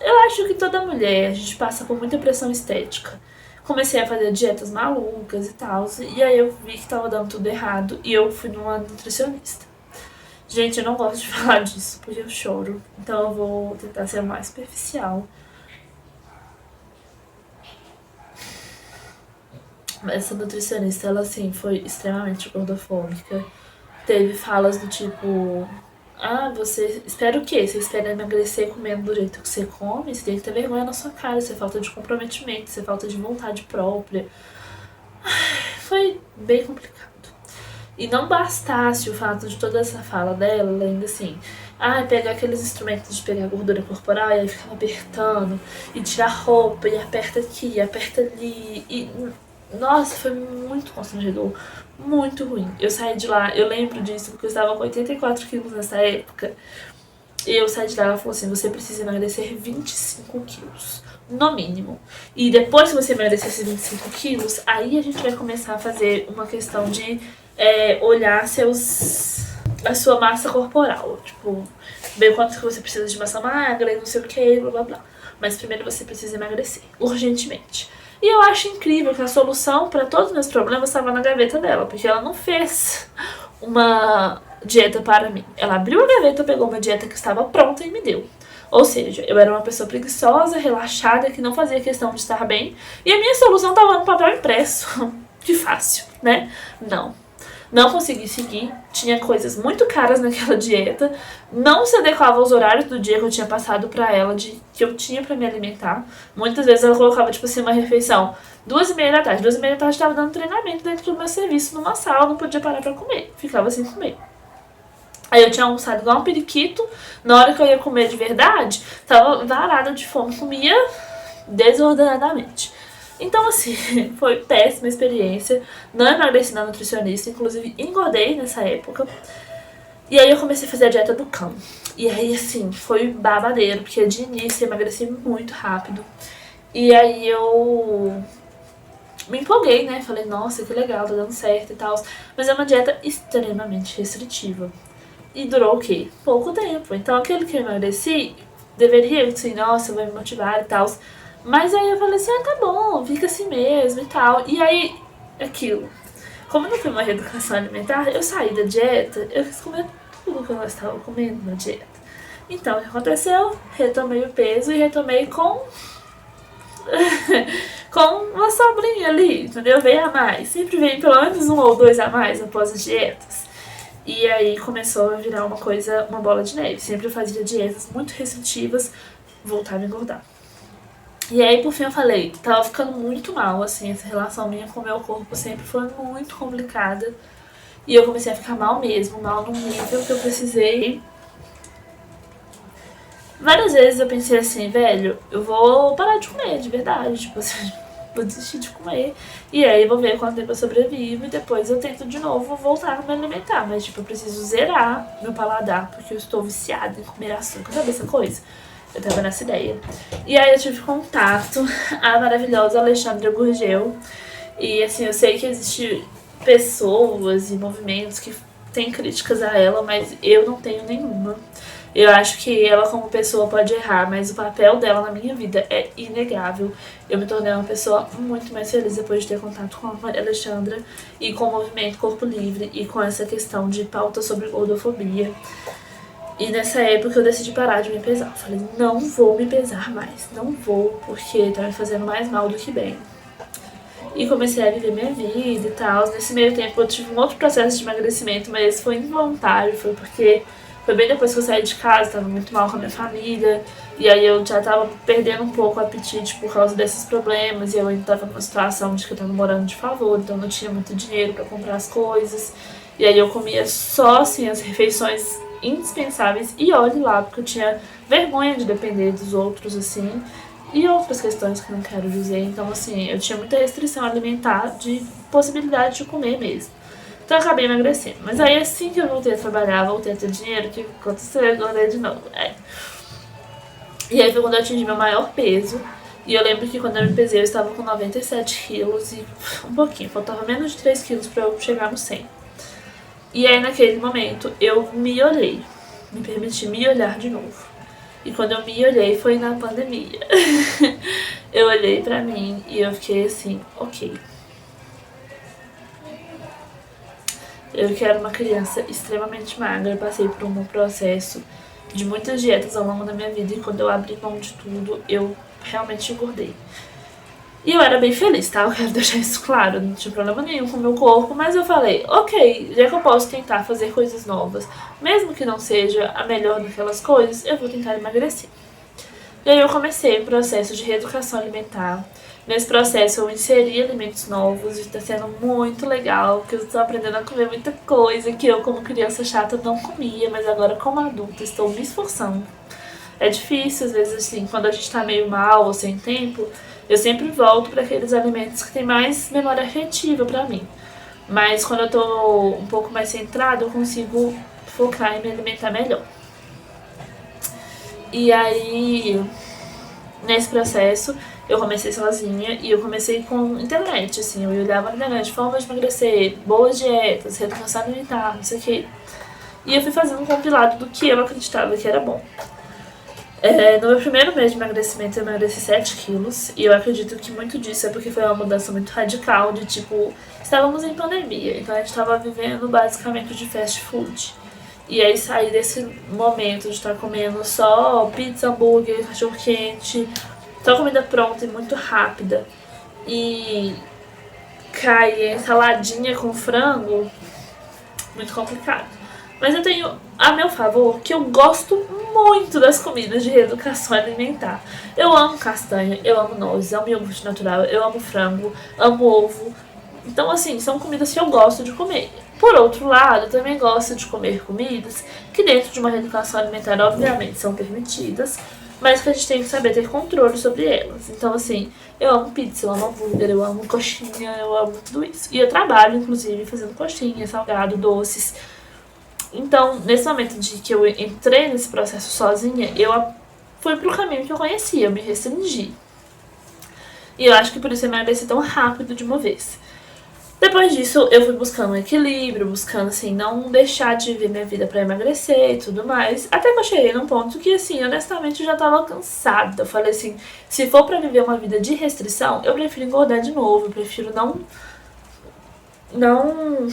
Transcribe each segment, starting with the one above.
Eu acho que toda mulher, a gente passa por muita pressão estética. Comecei a fazer dietas malucas e tal, e aí eu vi que tava dando tudo errado e eu fui numa nutricionista. Gente, eu não gosto de falar disso porque eu choro, então eu vou tentar ser mais superficial. Mas essa nutricionista, ela assim, foi extremamente gordofóbica. Teve falas do tipo: ah, você espera o quê? Você espera emagrecer comendo do jeito que você come? Você tem que ter vergonha na sua cara, isso é falta de comprometimento, isso é falta de vontade própria. Foi bem complicado. E não bastasse o fato de toda essa fala dela, ela ainda assim, pegar aqueles instrumentos de pegar gordura corporal e aí ficava apertando, e tirar roupa, e aperta aqui, aperta ali, e nossa, foi muito constrangedor, muito ruim. Eu saí de lá, eu lembro disso porque eu estava com 84 quilos nessa época, e eu saí de lá e ela falou assim: você precisa emagrecer 25 quilos, no mínimo. E depois que você emagrecer esses 25 quilos, aí a gente vai começar a fazer uma questão de olhar a sua massa corporal. Tipo, ver o quanto que você precisa de massa magra e não sei o que, blá blá blá. Mas primeiro você precisa emagrecer, urgentemente. E eu acho incrível que a solução para todos os meus problemas estava na gaveta dela, porque ela não fez uma dieta para mim. Ela abriu a gaveta, pegou uma dieta que estava pronta e me deu. Ou seja, eu era uma pessoa preguiçosa, relaxada, que não fazia questão de estar bem, e a minha solução estava no papel impresso. Que fácil, né? Não. Não consegui seguir, tinha coisas muito caras naquela dieta, não se adequava aos horários do dia que eu tinha passado pra ela, que eu tinha pra me alimentar. Muitas vezes ela colocava, tipo assim, uma refeição 2h30 da tarde. 2h30 da tarde eu tava dando treinamento dentro do meu serviço, numa sala, não podia parar pra comer, ficava sem comer. Aí eu tinha almoçado igual um periquito, na hora que eu ia comer de verdade, tava varada de fome, comia desordenadamente. Então, assim, foi péssima experiência. Não emagreci na nutricionista, inclusive engordei nessa época. E aí eu comecei a fazer a dieta do cão. E aí, assim, foi babadeiro, porque de início eu emagreci muito rápido. E aí eu me empolguei, né? Falei, nossa, que legal, tá dando certo e tal. Mas é uma dieta extremamente restritiva. E durou o quê? Pouco tempo. Então aquele que eu emagreci, deveria, assim, nossa, vai me motivar e tal. Mas aí eu falei assim, tá bom, fica assim mesmo e tal. E aí, aquilo. Como não foi uma reeducação alimentar, eu saí da dieta, eu quis comer tudo que eu estava comendo na dieta. Então, o que aconteceu? Retomei o peso e retomei com com uma sobrinha ali, entendeu? Veio a mais. Sempre vem pelo menos 1 ou 2 a mais após as dietas. E aí começou a virar uma coisa, uma bola de neve. Sempre eu fazia dietas muito restritivas, voltava a engordar. E aí, por fim, eu falei, tava ficando muito mal, assim, essa relação minha com o meu corpo sempre foi muito complicada. E eu comecei a ficar mal mesmo, mal num nível que eu precisei. Várias vezes eu pensei assim, velho, eu vou parar de comer, de verdade, tipo assim, vou desistir de comer. E aí vou ver quanto tempo eu sobrevivo e depois eu tento de novo voltar a me alimentar. Mas, tipo, eu preciso zerar meu paladar, porque eu estou viciada em comer açúcar, sabe essa coisa? Eu tava nessa ideia. E aí eu tive contato a maravilhosa Alexandra Gurgel. E assim, eu sei que existem pessoas e movimentos que têm críticas a ela, mas eu não tenho nenhuma. Eu acho que ela como pessoa pode errar, mas o papel dela na minha vida é inegável. Eu me tornei uma pessoa muito mais feliz depois de ter contato com a Maria Alexandra e com o movimento Corpo Livre e com essa questão de pauta sobre gordofobia. E nessa época eu decidi parar de me pesar. Eu falei, não vou me pesar mais, não vou, porque tá me fazendo mais mal do que bem. E comecei a viver minha vida e tal. Nesse meio tempo eu tive um outro processo de emagrecimento, mas esse foi involuntário, foi porque foi bem depois que eu saí de casa, tava muito mal com a minha família. E aí eu já tava perdendo um pouco o apetite por causa desses problemas. E eu ainda tava numa situação de que eu tava morando de favor, então não tinha muito dinheiro pra comprar as coisas. E aí eu comia só, assim, as refeições indispensáveis. E olhe lá, porque eu tinha vergonha de depender dos outros, assim. E outras questões que eu não quero dizer. Então, assim, eu tinha muita restrição alimentar de possibilidade de comer mesmo. Então eu acabei emagrecendo. Mas aí assim que eu voltei a trabalhar, voltei a ter dinheiro, o que aconteceu? Eu engordei de novo. E aí foi quando eu atingi meu maior peso. E eu lembro que quando eu me pesei eu estava com 97 quilos e um pouquinho. Faltava menos de 3 quilos pra eu chegar no 100. E aí naquele momento eu me olhei. Me permiti me olhar de novo. E quando eu me olhei foi na pandemia. Eu olhei pra mim e eu fiquei assim, ok. Eu que era uma criança extremamente magra, passei por um processo de muitas dietas ao longo da minha vida e quando eu abri mão de tudo, eu realmente engordei. E eu era bem feliz, tá? Eu quero deixar isso claro, não tinha problema nenhum com o meu corpo, mas eu falei, ok, já que eu posso tentar fazer coisas novas, mesmo que não seja a melhor daquelas coisas, eu vou tentar emagrecer. E aí eu comecei o processo de reeducação alimentar. Nesse processo eu inseri alimentos novos e está sendo muito legal, porque eu estou aprendendo a comer muita coisa que eu como criança chata não comia, mas agora como adulta estou me esforçando. É difícil, às vezes, assim, quando a gente tá meio mal ou sem tempo, eu sempre volto para aqueles alimentos que tem mais memória afetiva para mim. Mas quando eu tô um pouco mais centrada, eu consigo focar em me alimentar melhor. E aí, nesse processo, eu comecei sozinha e eu comecei com internet, assim, eu olhava na internet, formas de emagrecer, boas dietas, reeducação alimentar, não sei o quê. E eu fui fazendo um compilado do que eu acreditava que era bom. No meu primeiro mês de emagrecimento, eu emagreci 7 quilos. E eu acredito que muito disso é porque foi uma mudança muito radical de tipo, estávamos em pandemia, então a gente estava vivendo basicamente de fast food. E aí sair desse momento de estar comendo só pizza, hambúrguer, cachorro quente, só comida pronta e muito rápida. E cair em saladinha com frango, muito complicado. Mas eu tenho a meu favor que eu gosto muito das comidas de reeducação alimentar. Eu amo castanha, eu amo nozes, amo iogurte natural, eu amo frango, amo ovo. Então, assim, são comidas que eu gosto de comer. Por outro lado, eu também gosto de comer comidas que dentro de uma reeducação alimentar, obviamente, são permitidas, mas que a gente tem que saber ter controle sobre elas. Então, assim, eu amo pizza, eu amo hambúrguer, eu amo coxinha, eu amo tudo isso. E eu trabalho, inclusive, fazendo coxinha, salgado, doces. Então, nesse momento de que eu entrei nesse processo sozinha, eu fui pro caminho que eu conhecia, eu me restringi. E eu acho que por isso eu emagreci tão rápido de uma vez. Depois disso, eu fui buscando um equilíbrio, buscando, assim, não deixar de viver minha vida pra emagrecer e tudo mais. Até que eu cheguei num ponto que, assim, honestamente, eu já tava cansada. Eu falei assim, se for pra viver uma vida de restrição, eu prefiro engordar de novo, eu prefiro não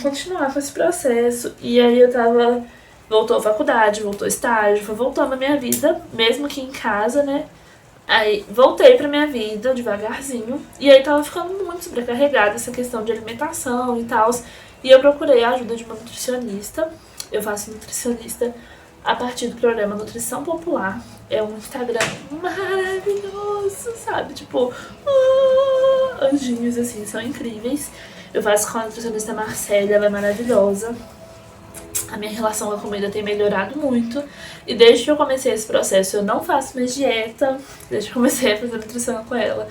continuar com esse processo. E aí eu tava. Voltou a faculdade, voltou estágio, foi voltando a minha vida, mesmo que em casa, né? Aí voltei pra minha vida devagarzinho. E aí tava ficando muito sobrecarregada essa questão de alimentação e tal. E eu procurei a ajuda de uma nutricionista. Eu faço nutricionista a partir do programa Nutrição Popular. É um Instagram maravilhoso, sabe? Tipo, anjinhos assim, são incríveis. Eu faço com a nutricionista Marcela, ela é maravilhosa. A minha relação com a comida tem melhorado muito. E desde que eu comecei esse processo, eu não faço mais dieta. Desde que eu comecei a fazer nutrição com ela,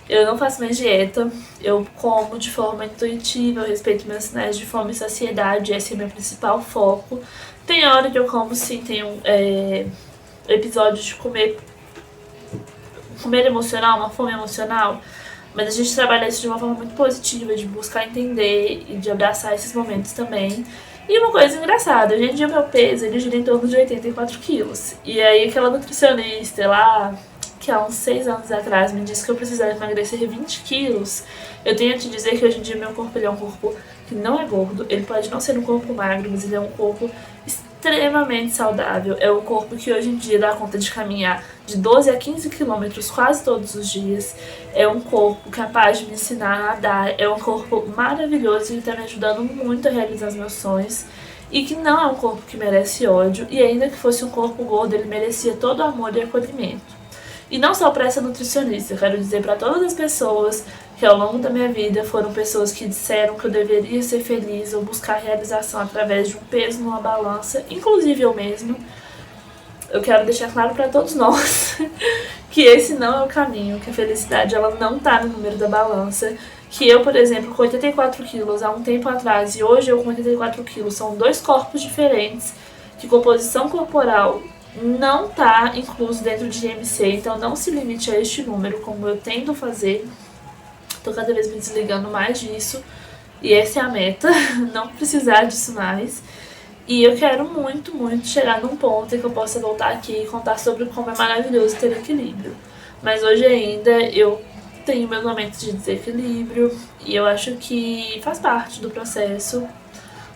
eu não faço mais dieta. Eu como de forma intuitiva, eu respeito meus sinais de fome e saciedade. Esse é o meu principal foco. Tem hora que eu como, sim, tem episódios de comer emocional, uma fome emocional. Mas a gente trabalha isso de uma forma muito positiva, de buscar entender e de abraçar esses momentos também. E uma coisa engraçada, hoje em dia meu peso ele gira em torno de 84 quilos. E aí aquela nutricionista lá, que há uns 6 anos atrás me disse que eu precisava emagrecer 20 quilos, eu tenho a te dizer que hoje em dia meu corpo ele é um corpo que não é gordo, ele pode não ser um corpo magro, mas ele é um corpo extremamente saudável. É um corpo que hoje em dia dá conta de caminhar de 12 a 15 quilômetros quase todos os dias. É um corpo capaz de me ensinar a nadar. É um corpo maravilhoso e está me ajudando muito a realizar os meus sonhos. E que não é um corpo que merece ódio. E ainda que fosse um corpo gordo, ele merecia todo o amor e acolhimento. E não só para essa nutricionista, eu quero dizer para todas as pessoas que ao longo da minha vida foram pessoas que disseram que eu deveria ser feliz ou buscar realização através de um peso numa balança, inclusive eu mesma. Eu quero deixar claro para todos nós que esse não é o caminho, que a felicidade ela não tá no número da balança. Que eu, por exemplo, com 84 quilos há um tempo atrás e hoje eu com 84 quilos, são dois corpos diferentes, que composição corporal não tá incluso dentro de IMC, então não se limite a este número, como eu tento fazer. Tô cada vez me desligando mais disso, e essa é a meta, não precisar disso mais. E eu quero muito, muito chegar num ponto em que eu possa voltar aqui e contar sobre como é maravilhoso ter equilíbrio. Mas hoje ainda eu tenho meus momentos de desequilíbrio e eu acho que faz parte do processo.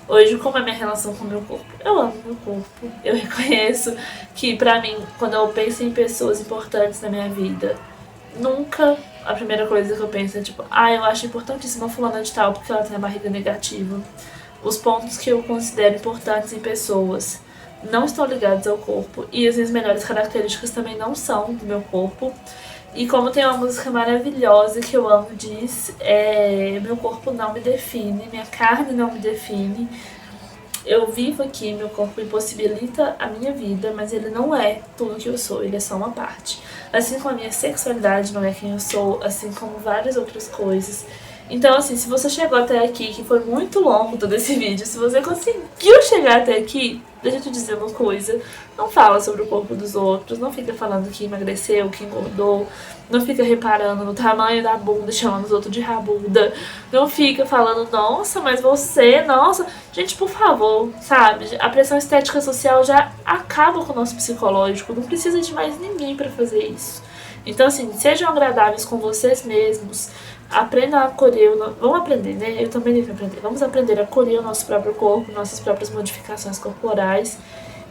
Hoje, como é minha relação com o meu corpo? Eu amo meu corpo. Eu reconheço que, pra mim, quando eu penso em pessoas importantes na minha vida, nunca a primeira coisa que eu penso é tipo, eu acho importantíssima a fulana de tal porque ela tem a barriga negativa. Os pontos que eu considero importantes em pessoas não estão ligados ao corpo e as minhas melhores características também não são do meu corpo. E como tem uma música maravilhosa que eu amo, diz, meu corpo não me define, minha carne não me define. Eu vivo aqui, meu corpo impossibilita a minha vida, mas ele não é tudo que eu sou, ele é só uma parte. Assim como a minha sexualidade não é quem eu sou, assim como várias outras coisas. Então, assim, se você chegou até aqui, que foi muito longo todo esse vídeo, se você conseguiu chegar até aqui, deixa eu te dizer uma coisa. Não fala sobre o corpo dos outros, não fica falando que emagreceu, que engordou, não fica reparando no tamanho da bunda, chamando os outros de rabuda, não fica falando, nossa, mas você, nossa. Gente, por favor, sabe? A pressão estética social já acaba com o nosso psicológico, não precisa de mais ninguém pra fazer isso. Então, assim, sejam agradáveis com vocês mesmos, aprendam a acolher, vamos aprender, né? Eu também devo aprender. Vamos aprender a acolher o nosso próprio corpo, nossas próprias modificações corporais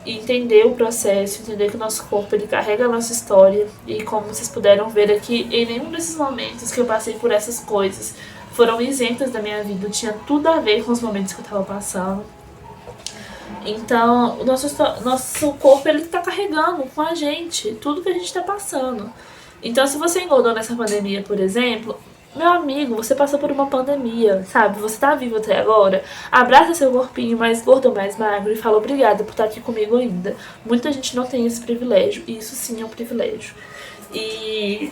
e entender o processo, entender que o nosso corpo ele carrega a nossa história e como vocês puderam ver aqui, em nenhum desses momentos que eu passei por essas coisas foram isentas da minha vida, tinha tudo a ver com os momentos que eu tava passando. Então, o nosso corpo ele tá carregando com a gente tudo que a gente tá passando. Então, se você engordou nessa pandemia, por exemplo, meu amigo, você passou por uma pandemia, sabe? Você tá vivo até agora. Abraça seu corpinho mais gordo ou mais magro e fala obrigada por estar aqui comigo ainda. Muita gente não tem esse privilégio, e isso sim é um privilégio. E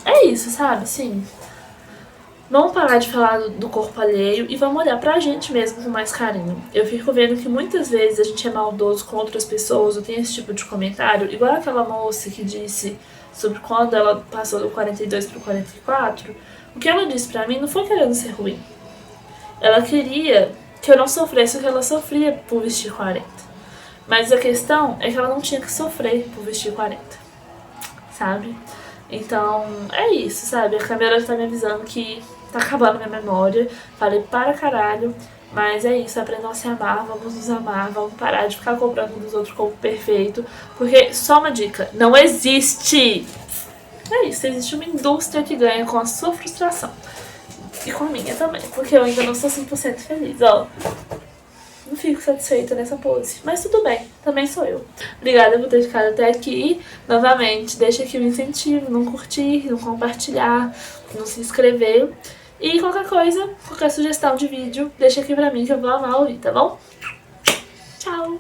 é isso, sabe? Sim. Vamos parar de falar do corpo alheio e vamos olhar pra gente mesmo com mais carinho. Eu fico vendo que muitas vezes a gente é maldoso com outras pessoas ou tem esse tipo de comentário, igual aquela moça que disse sobre quando ela passou do 42 pro 44. O que ela disse pra mim não foi querendo ser ruim. Ela queria que eu não sofresse o que ela sofria por vestir 40. Mas a questão é que ela não tinha que sofrer por vestir 40, sabe? Então, é isso, sabe? A câmera tá me avisando que tá acabando minha memória. Falei para caralho. Mas é isso, aprendam a se amar, vamos nos amar, vamos parar de ficar cobrando dos outros corpo perfeito. Porque, só uma dica, não existe! É isso, existe uma indústria que ganha com a sua frustração. E com a minha também, porque eu ainda não sou 100% feliz, ó. Não fico satisfeita nessa pose. Mas tudo bem, também sou eu. Obrigada por ter ficado até aqui. Novamente, deixa aqui o incentivo, não curtir, não compartilhar, não se inscrever. E qualquer coisa, qualquer sugestão de vídeo, deixa aqui pra mim que eu vou amar ouvir, tá bom? Tchau!